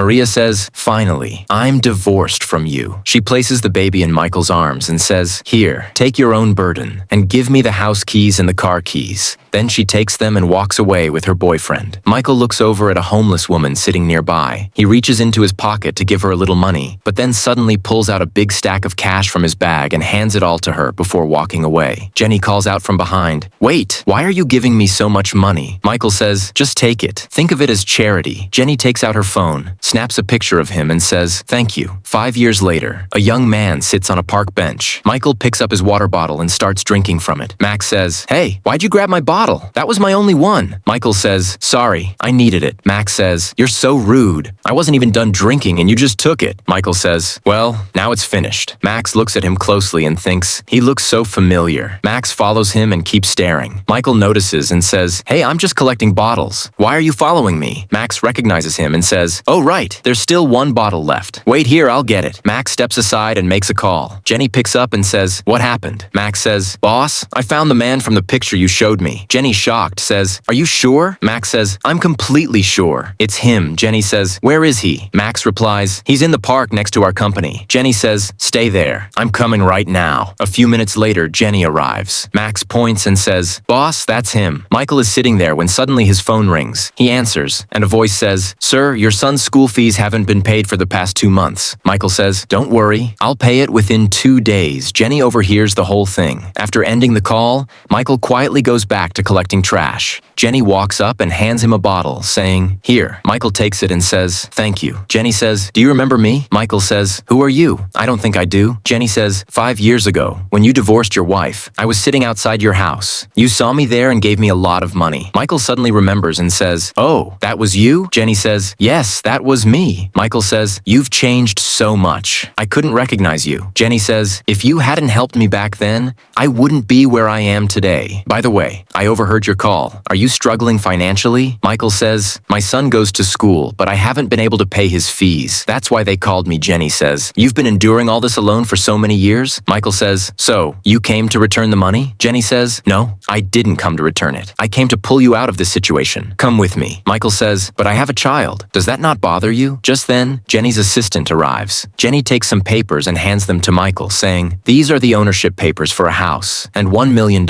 Maria says, "Finally, I'm divorced from you." She places the baby in Michael's arms and says, "Here, take your own burden, and give me the house keys and the car keys." Then she takes them and walks away with her boyfriend. Michael looks over at a homeless woman sitting nearby. He reaches into his pocket to give her a little money, but then suddenly pulls out a big stack of cash from his bag and hands it all to her before walking away. Jenny calls out from behind, "Wait, why are you giving me so much money?" Michael says, "Just take it. Think of it as charity." Jenny takes out her phone, snaps a picture of him and says, "Thank you." 5 years later, a young man sits on a park bench. Michael picks up his water bottle and starts drinking from it. Max says, "Hey, why'd you grab my bottle? That was my only one." Michael says, "Sorry, I needed it." Max says, "You're so rude. I wasn't even done drinking and you just took it." Michael says, "Well, now it's finished." Max looks at him closely and thinks, he looks so familiar. Max follows him and keeps staring. Michael notices and says, "Hey, I'm just collecting bottles. Why are you following me?" Max recognizes him and says, "Oh right, there's still one bottle left. Wait here, I'll get it." Max steps aside and makes a call. Jenny picks up and says, "What happened?" Max says, "Boss, I found the man from the picture you showed me." Jenny, shocked, says, "Are you sure?" Max says, "I'm completely sure. It's him." Jenny says, "Where is he?" Max replies, "He's in the park next to our company." Jenny says, "Stay there. I'm coming right now." A few minutes later, Jenny arrives. Max points and says, "Boss, that's him." Michael is sitting there when suddenly his phone rings. He answers, and a voice says, "Sir, your son's school fees haven't been paid for the past 2 months." Michael says, "Don't worry. I'll pay it within 2 days." Jenny overhears the whole thing. After ending the call, Michael quietly goes back to collecting trash. Jenny walks up and hands him a bottle, saying, "Here." Michael takes it and says, "Thank you." Jenny says, "Do you remember me?" Michael says, "Who are you?" "I don't think I do." Jenny says, 5 years ago, when you divorced your wife, I was sitting outside your house. You saw me there and gave me a lot of money." Michael suddenly remembers and says, "Oh, that was you?" Jenny says, "Yes, that was me." Michael says, "You've changed so much. I couldn't recognize you." Jenny says, "If you hadn't helped me back then, I wouldn't be where I am today. By the way, I overheard your call. Are you struggling financially?" Michael says, "My son goes to school, but I haven't been able to pay his fees. That's why they called me." Jenny says, "You've been enduring all this alone for so many years?" Michael says, "So, you came to return the money?" Jenny says, "No, I didn't come to return it. I came to pull you out of this situation. Come with me." Michael says, "But I have a child. Does that not bother you?" Just then, Jenny's assistant arrives. Jenny takes some papers and hands them to Michael, saying, "These are the ownership papers for a house and $1 million,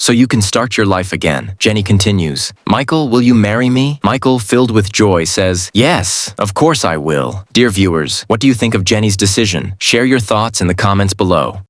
so you can start your life again." Jenny continues, "Michael, will you marry me?" Michael, filled with joy, says, "Yes, of course I will." Dear viewers, what do you think of Jenny's decision? Share your thoughts in the comments below.